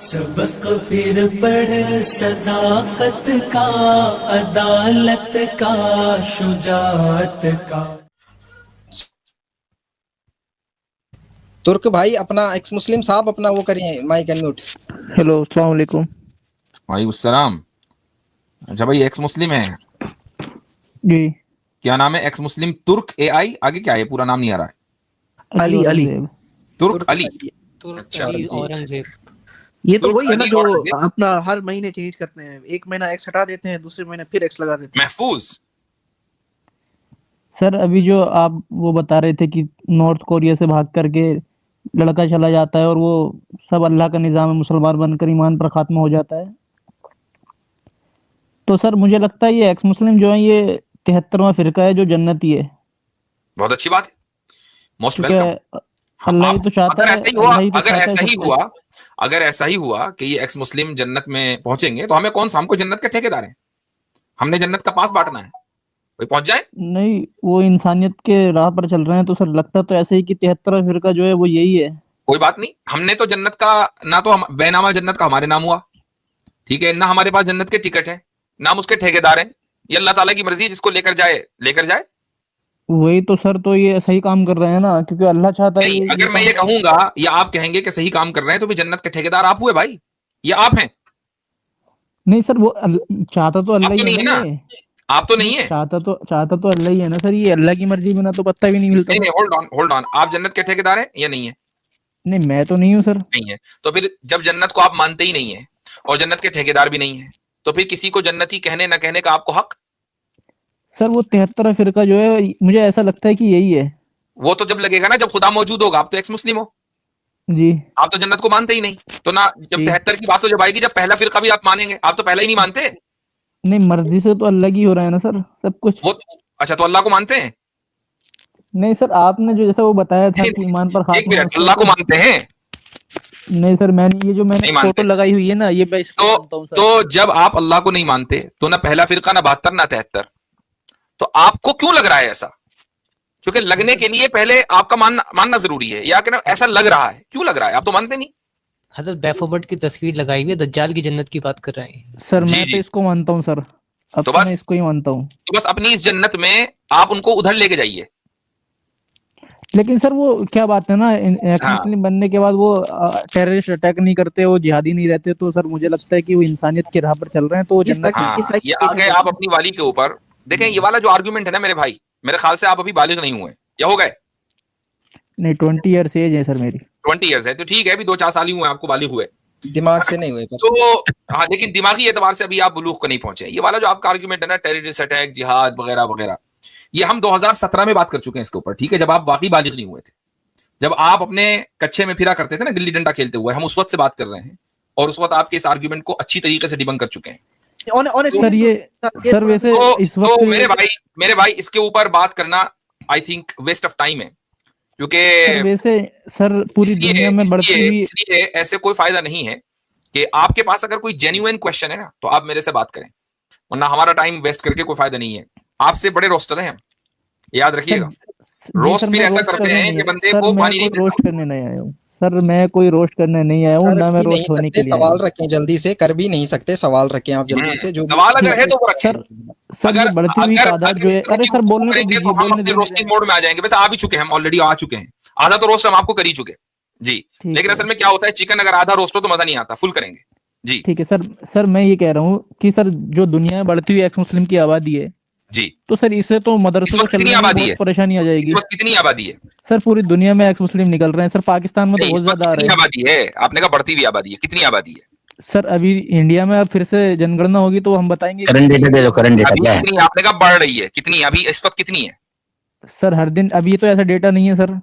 सबक फिर पढ़ सदाकत का, अदालत का, शुजाअत का। तुर्क भाई अपना एक्स मुस्लिम साहब अपना वो करिए माइक अनम्यूट। हेलो अस्सलाम वालेकुम। वालेकुम सलाम। अच्छा भाई एक्स मुस्लिम है, जी क्या नाम है? एक्स मुस्लिम तुर्क एआई, आगे क्या है? पूरा नाम नहीं आ रहा है। अली अली तुर्क अली। तुर्क अच्छा, अली औरंगजेब। ये तो तुर्क वही है ना अली जो औरंगजेब। अपना हर महीने चेंज करते हैं, एक महीना एक्स हटा देते हैं, दूसरे महीने फिर एक्स लगा देते हैं। महफूज। सर अभी जो आप वो बता रहे थे कि नॉर्थ कोरिया से भाग करके लड़का चला जाता है और वो सब अल्लाह का निज़ाम है, मुसलमान बनकर ईमान पर खात्मा हो जाता है। तो सर मुझे लगता है ये एक्स मुस्लिम जो है ये 73वां फिरका है जो जन्नती है, बहुत अच्छी बात है, मोस्ट क्योंकि वेलकम। अल्लाह ही तो चाहता अगर है, ऐसा ही हुआ, अल्लाह ही तो अगर चाहता है ऐसा ही सब हुआ, अगर ऐसा ही हुआ कि ये एक्स मुस्लिम जन्नत में पहुंचेंगे तो हमें कौन सा, हमको जन्नत के ठेकेदार हैं, हमने जन्नत का पास बांटना है, कोई पहुंच जाए। नहीं, वो इंसानियत के राह पर चल रहे हैं। तो सर लगता तो ऐसे ही कि 73वां फिरका जो है वो यही है। कोई बात नहीं, हमने तो जन्नत का ना तो बैनामा जन्नत का हमारे नाम हुआ, ठीक है ना, हमारे पास जन्नत के टिकट है, ना हम उसके ठेकेदार हैं। ये अल्लाह ताला की मर्जी है, जिसको लेकर जाए लेकर जाए। वही तो सर, तो ये सही काम कर रहे हैं ना, क्योंकि अल्लाह चाहता है नहीं, अगर मैं ये कहूंगा या आप कहेंगे कि सही काम कर रहे हैं, तो भी जन्नत के ठेकेदार आप हुए भाई, ये आप हैं। नहीं सर, वो चाहता तो अल्लाह आप ही तो है नहीं है ना, ना, ये आप तो नहीं है। चाहता तो अल्लाह ही है ना सर, ये अल्लाह की मर्जी बिना तो पत्ता भी नहीं मिलता। नहीं नहीं, होल्ड ऑन, आप जन्नत के ठेकेदार हैं या नहीं है? नहीं, मैं तो नहीं हूँ सर। नहीं है, तो फिर जब जन्नत को आप मानते ही नहीं है और जन्नत के ठेकेदार भी नहीं है, तो फिर किसी को जन्नती कहने ना कहने का आपको हक? सर वो 73वां फिरका जो है मुझे ऐसा लगता है कि यही है। वो तो जब लगेगा ना जब खुदा मौजूद होगा। आप तो एक्स मुस्लिम हो, जी आप तो जन्नत को मानते ही नहीं, तो ना जब जी। 73 की बात तो जब आएगी, जब पहला फिरका भी आप मानेंगे, आप तो पहला ही नहीं मानते। नहीं, मर्जी से तो अल्लाह की हो रहा है ना सर सब कुछ। वो अच्छा, तो अल्लाह को मानते हैं? नहीं सर, आपने जो जैसा वो बताया था कि ईमान पर एक खात्मा मिनट, उससे अल्लाह को तो मानते हैं? नहीं सर, मैंने ये जो मैंने नहीं मानते। फोटो लगाई हुई है ना, ये मैं इसको तो मानता हूँ सर। तो जब आप अल्लाह को नहीं मानते तो ना पहला फिरका, ना 72, ना 73, तो आपको क्यों लग रहा है ऐसा? क्योंकि लगने के लिए पहले आपका मानना जरूरी है, या कि ना ऐसा लग रहा है, क्यों लग रहा है? आप तो मानते नहीं। हजरत बैफोबट की तस्वीर लगाई हुई है, दज्जाल की जन्नत की बात कर रहे हैं। सर जी मैं जी, तो इसको मानता हूँ सर, अब तो तो बस मैं इसको ही मानता हूँ। तो बस अपनी इस जन्नत में आप उनको उधर लेके जाइए। लेकिन सर वो क्या बात है ना, एक्स हाँ मुस्लिम बनने के बाद वो टेररिस्ट अटैक नहीं करते, वो जिहादी नहीं रहते, तो सर मुझे लगता है कि वो इंसानियत की राह पर चल रहे हैं, तो वो जन्नत हाँ, इस ये आ गए आप अपनी वाली के ऊपर। देखें, ये वाला जो आर्गुमेंट है ना मेरे भाई, मेरे ख्याल से आप अभी बालिग नहीं हुए, या हो गए? नहीं, 20 ईयर्स एज है सर मेरी। 20 ईयर्स है तो ठीक है, अभी 2-4 साल ही हुए आपको बालिग हुए, दिमाग से नहीं हुए पर। तो हाँ, लेकिन दिमागी एतबार से अभी आप बुलूग को नहीं पहुंचे। ये वाला जो आपका आर्गुमेंट है ना, टेररिस्ट अटैक, जिहाद वगैरह वगैरह, ये हम 2017 में बात कर चुके हैं इसके ऊपर, ठीक है, जब आप वाकई बालिग नहीं हुए थे, जब आप अपने कच्चे में फिरा करते थे ना गिल्ली डंडा खेलते हुए, हम उस वक्त से बात कर रहे हैं, और उस वक्त आपके इस आर्गुमेंट को अच्छी तरीके से डिबंक कर चुके हैं। सर ये सर वैसे इस तो वक्त मेरे भाई इसके ऊपर बात करना I think waste of time है, क्योंकि सर वैसे सर पूरी दुनिया में बढ़ती हुई इसलिए ऐसे कोई फायदा नहीं है कि आपके पास अगर कोई जेन्युइन क्वेश्चन है ना तो आप मेरे से बात करें, वरना हमारा टाइम वेस्ट करके कोई फायदा नहीं है। आपसे बड़े रोस्टर हैं हम, याद रखिएगा। रोस्ट सर फिर मैं ऐसा रोस्ट करते करने हैं नहीं कि आया बंदे सर, को मैं पानी कोई नहीं रोस्ट करने नहीं आया हूँ सर, मैं कोई रोस्ट करने नहीं आया हूँ, कर ना मैं भी नहीं रोस्ट होने सकते, के लिए सवाल आया रखें जल्दी से, कर भी नहीं सकते, सवाल रखें आप जल्दी से। जो सवाल अगर है तो वो रखें। सर सर ये बढ़ती हुई तादाद जो है, अरे सर बोलने तो दीजिए, तो हम बोलने अपने दे रोस्टिंग मोड में आ जाएंगे। वैसे आ भी चुके हैं हम, ऑलरेडी आ चुके हैं, आधा तो रोस्ट हम आपको कर ही चुके जी। ठीक लेकिन है। असल में क्या होता है, चिकन अगर आधा रोस्ट हो तो मजा नहीं आता, फुल करेंगे जी। ठीक है सर। सर मैं ये कह रहा हूँ कि सर जो दुनिया में बढ़ती हुई एक्स मुस्लिम की आबादी है, जी, तो सर इससे तो इस मदरसों को वक्त कितनी चलने में आबादी बहुत है? परेशानी आ इस जाएगी। वक्त कितनी आबादी है? सर पूरी दुनिया में एक्स मुस्लिम निकल रहे हैं सर, पाकिस्तान में तो नहीं, इस बहुत वक्त ज्यादा आ कितनी रहे हैं। आबादी है? आपने कहा बढ़ती हुई आबादी है, कितनी आबादी है? सर अभी इंडिया में अब फिर से जनगणना होगी तो हम बताएंगे करंट डेटा दे दो, करंट डेटा अभी क्या है? कितनी? आपने कहा बढ़ रही है, कितनी अभी इस वक्त कितनी है? सर हर दिन, अभी तो ऐसा डेटा नहीं है सर।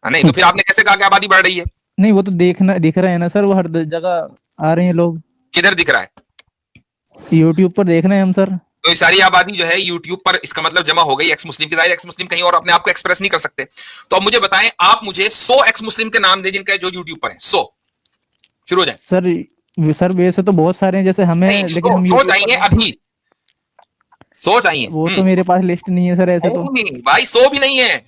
नहीं, तो फिर आपने कैसे कहा कि आबादी बढ़ रही है? नहीं, वो तो दिख रहा है ना सर, वो हर जगह आ रहे हैं लोग, किधर दिख रहा है? यूट्यूब पर देख रहे हैं हम सर। तो ये सारी आबादी जो है यूट्यूब पर, इसका मतलब जमा हो गई एक्स मुस्लिम की। जाहिर एक्स मुस्लिम कहीं और अपने आप को एक्सप्रेस नहीं कर सकते, तो अब मुझे बताएं, आप मुझे 100 एक्स मुस्लिम के नाम दे जिनका जो यूट्यूब पर है 100। शुरू हो जाए सर वैसे तो बहुत सारे हैं जैसे हमें, लेकिन हम 100 चाहिए अभी, 100 चाहिए। वो तो मेरे पास लिस्ट नहीं है सर, ऐसे तो नहीं भाई, 100 भी नहीं है,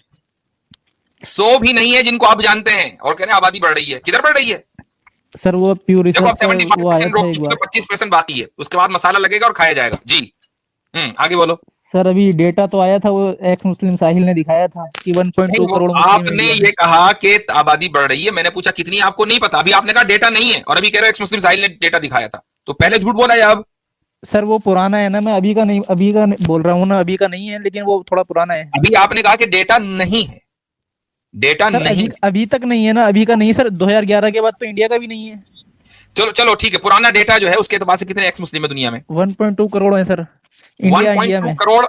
100 भी नहीं है जिनको आप जानते हैं और कह रहे हैं आबादी बढ़ रही है। किधर बढ़ रही है? सर वो प्योर देखो अब रिसर्च वो आया 75% था रोक एक चुके बार। हो, 25% बाकी है, उसके बाद मसाला लगेगा और खाया जाएगा जी। आगे बोलो। सर अभी डेटा तो आया था, वो एक्स मुस्लिम साहिल ने दिखाया था कि 1.2 नहीं, वो करोड़ मुस्लिम आपने इंडिया में। ये कहा कि आबादी बढ़ रही है, मैंने पूछा कितनी है, आपको नहीं पता, अभी आपने कहा डेटा नहीं है, और अभी कह रहे हो एक्स मुस्लिम साहिल ने डेटा दिखाया था, तो पहले झूठ बोला या अब? सर वो पुराना है ना, मैं अभी का नहीं, बोल रहा हूँ ना, अभी का नहीं है, लेकिन वो थोड़ा पुराना है। अभी आपने कहा कि डेटा नहीं है, डेटा सर नहीं अभी अभी तक नहीं है ना, अभी का नहीं है सर, 2011 के बाद तो इंडिया का भी नहीं है। चलो चलो ठीक है, पुराना डेटा जो है उसके एतबार से कितने एक्स मुस्लिम है दुनिया में? 1.2 करोड़ है सर, इंडिया 1.2 में। करोड़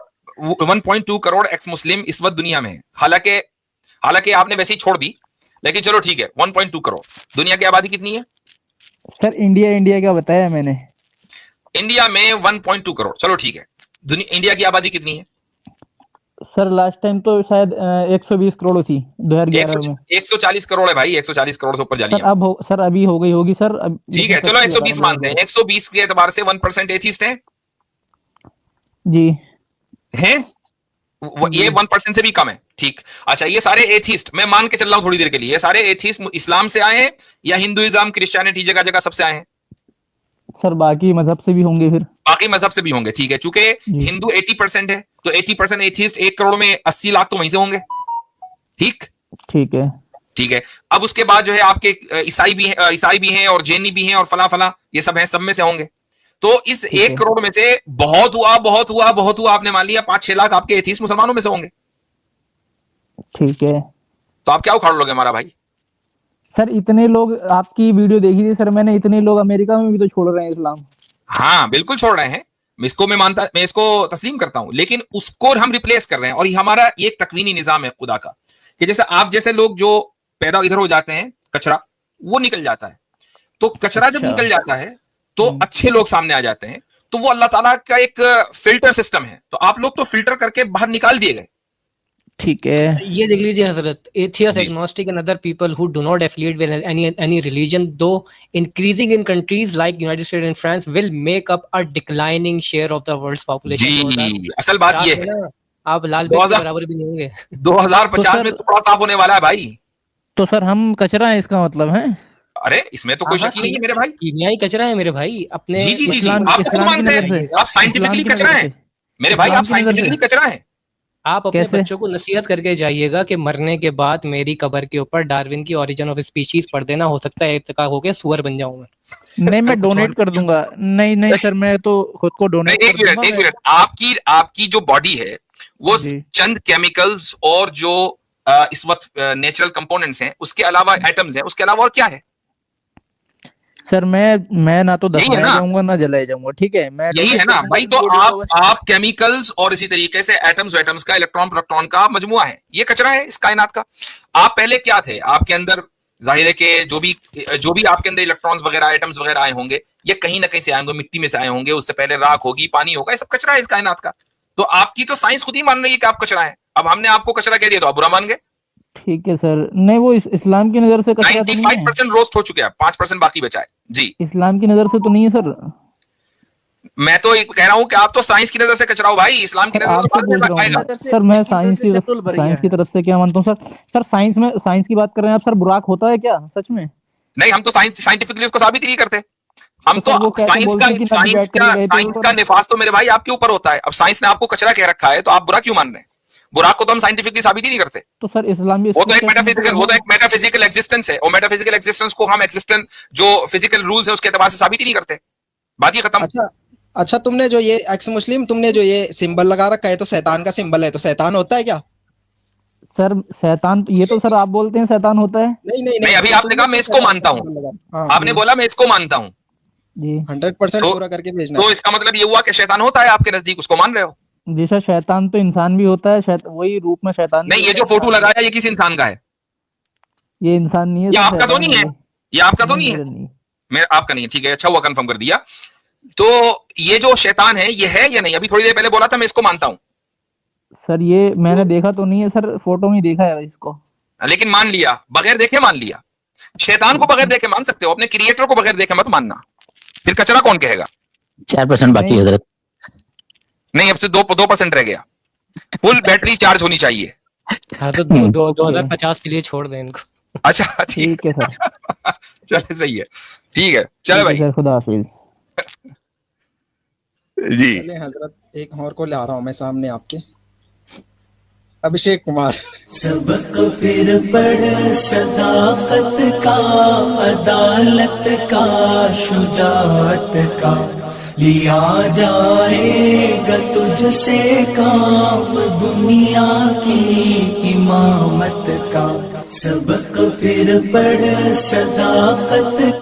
1.2 करोड़ एक्स मुस्लिम इस वक्त दुनिया में है। हालांकि आपने वैसे ही छोड़ दी, लेकिन चलो ठीक है, 1.2 करोड़। दुनिया की आबादी कितनी है? सर इंडिया का बताया मैंने। इंडिया में 1.2 करोड़, चलो ठीक है। इंडिया की आबादी कितनी है? सर लास्ट टाइम तो शायद 120 करोड़ थी 2011 में। 140 करोड़ है भाई, 140 करोड़ से ऊपर जानी सर अब सर अभी हो गई होगी सर। ठीक है चलो 120 मानते हैं। 120 के एतबार से 1% एथिस्ट है जी, हैं? ये 1% से भी कम है, ठीक। अच्छा, ये सारे एथिस्ट, मैं मान के चल रहा हूं थोड़ी देर के लिए, ये सारे एथिस्ट इस्लाम से आए हैं या हिंदुइज्म क्रिश्चियनिटी जगह जगह सबसे आए हैं? सर बाकी मजहब से भी होंगे फिर। बाकी मजहब से भी होंगे, ठीक है। चूंकि हिंदू 80% है, तो 80% एथिस्ट 1 करोड़ में 80 लाख तो वहीं से होंगे, ठीक ठीक है। ठीक है। अब उसके बाद जो है आपके ईसाई भी हैं और जैनी भी हैं और फला फला, ये सब हैं, सब में से होंगे। तो इस 1 करोड़ में से बहुत हुआ आपने मान लिया 5-6 लाख आपके एथिस्ट मुसलमानों में से होंगे, ठीक है। तो आप क्या उखाड़ लोगे हमारा भाई? सर इतने लोग, आपकी वीडियो देखी थी सर मैंने, इतने लोग अमेरिका में भी तो छोड़ रहे हैं इस्लाम। हाँ बिल्कुल छोड़ रहे हैं, मैं इसको तस्लीम करता हूं, लेकिन उसको हम रिप्लेस कर रहे हैं। और ये हमारा एक तकवीनी निजाम है खुदा का, कि जैसे आप जैसे लोग जो पैदा इधर हो जाते हैं, कचरा वो निकल जाता है, तो कचरा जब निकल जाता है तो अच्छे लोग सामने आ जाते हैं, तो वो अल्लाह ताला का एक फिल्टर सिस्टम है, तो आप लोग तो फिल्टर करके बाहर निकाल दिए गए। ठीक है। ये देख लीजिए हजरत, atheist, agnostic and other people who do not affiliate with any religion, though increasing in countries like United States and France, will make up a declining share of the world's population. जी, असल बात ये है, आप लाल bag के बराबर भी नहीं होंगे। 2050 में सुपड़ा साफ होने वाला है भाई। तो सर हम कचरा है, इसका मतलब है? अरे इसमें तो कोई शक ही नहीं है मेरे भाई, कीमियाई कचरा है मेरे भाई अपने। जी जी जी, इस्लाम आप की मानते नजर हैं, से, आप साइंटिफिकली कचरा है मेरे भाई, आप साइंटिफिकली कचरा है। आप अपने कैसे? बच्चों को नसीहत करके जाइएगा कि मरने के बाद मेरी कब्र के ऊपर डार्विन की ओरिजिन ऑफ स्पीशीज पढ़ देना, हो सकता है इत्तेफाक हो के सुअर बन जाऊं मैं। नहीं मैं डोनेट कर दूंगा। नहीं सर, मैं तो खुद को डोनेट कर दूंगा। एक मिनट, आपकी जो बॉडी है वो चंद केमिकल्स और जो इस वक्त नेचुरल कंपोनेंट्स हैं, उसके अलावा एटम्स हैं, उसके अलावा और क्या है? सर मैं ना तो दफनाया जाऊंगा ना जलाया जाऊंगा, ठीक है? मैं यही है ना भाई, तो आप केमिकल्स और इसी तरीके से एटम्स का, इलेक्ट्रॉन प्रोटॉन का मजमुआ है, ये कचरा है इस कायनात का। आप पहले क्या थे? आपके अंदर जाहिर है कि जो भी आपके अंदर इलेक्ट्रॉन्स वगैरह, एटम्स वगैरह आए होंगे, ये कहीं ना कहीं से आए होंगे, मिट्टी में से आए होंगे, उससे पहले राख होगी, पानी होगा, ये सब कचरा है इस कायनात का। तो आपकी तो साइंस खुद ही मान रही है कि आप कचरा है। अब हमने आपको कचरा कह दिया तो आप बुरा मान गए। ठीक है सर, नहीं वो इस्लाम की नजर से कचरा तो नहीं है। 95% रोस्ट हो चुके हैं, 5% बाकी बचा है जी। इस्लाम की नजर से तो नहीं है सर? मैं तो कह रहा हूं कि आप तो साइंस की नजर से कचरा हो भाई, इस्लाम की नजर से पूछ रहा हूं सर। मैं साइंस की तरफ से क्या मानता हूँ सर साइंस की बात कर रहे हैं आप सर। बुराक होता है क्या सच में? नहीं, हम तो साइंटिफिकली उसको साबित नहीं करते। हम तो साइंस का निफास तो मेरे भाई आपके ऊपर होता है। अब साइंस ने आपको कचरा कह रखा है तो आप बुरा क्यों मान रहे हैं? बुराक को तो हम साइंटिफिकली साबित ही नहीं करते। तो सर इस्लाम भी वो तो एक मेटाफिजिकल एग्जिस्टेंस है, और मेटाफिजिकल एग्जिस्टेंस को हम एग्जिस्टेंस जो फिजिकल रूल्स है उसके एतबार से साबित ही नहीं करते। बात ही खत्म। अच्छा तुमने जो ये एक्स मुस्लिम, तुमने जो ये सिंबल लगा रखा है, तो शैतान का सिंबल है, तो शैतान होता है क्या? सर शैतान, ये तो सर आप बोलते हैं शैतान होता है। नहीं, अभी आपने कहा मैं इसको मानता हूँ, आपने बोला मैं इसको मानता हूँ जी, 100% पूरा करके भेजना। तो इसका मतलब ये हुआ कि शैतान होता है आपके नजदीक, उसको मान रहे हो? जी सर, शैतान तो इंसान भी होता है, वही रूप में शैतान नहीं। ये जो फोटो लगाया ये किस इंसान का है? ये इंसान नहीं है, ये आपका तो नहीं है, ये आपका तो नहीं है, मेरा आपका नहीं है, ठीक है, अच्छा हुआ कंफर्म कर दिया। तो ये जो शैतान है ये है या नहीं? अभी थोड़ी देर पहले बोला था मैं इसको मानता हूं सर। ये मैंने देखा तो नहीं है सर, फोटो में देखा है इसको, लेकिन मान लिया, बगैर देखे मान लिया। शैतान को बगैर देखे मान सकते हो, अपने क्रिएटर को बगैर देखे मत मानना। फिर कचरा कौन कहेगा? 4% बाकी हजरत। नहीं, अब से 2% रह गया। फुल बैटरी चार्ज होनी चाहिए। हाँ तो 2050 के लिए छोड़ दें इनको। अच्छा ठीक है सर। चले सही है, ठीक है, चले भाई सर, खुदा हाफिज। जी। चले हजरत, एक और को ला रहा हूँ मैं सामने आपके, अभिषेक कुमार। सबक फिर पढ़ सदाकत का, अदालत का, शुजाअत का, लिया जाएगा तुझसे काम दुनिया की इमामत का। सबक फिर पढ़ सदाकत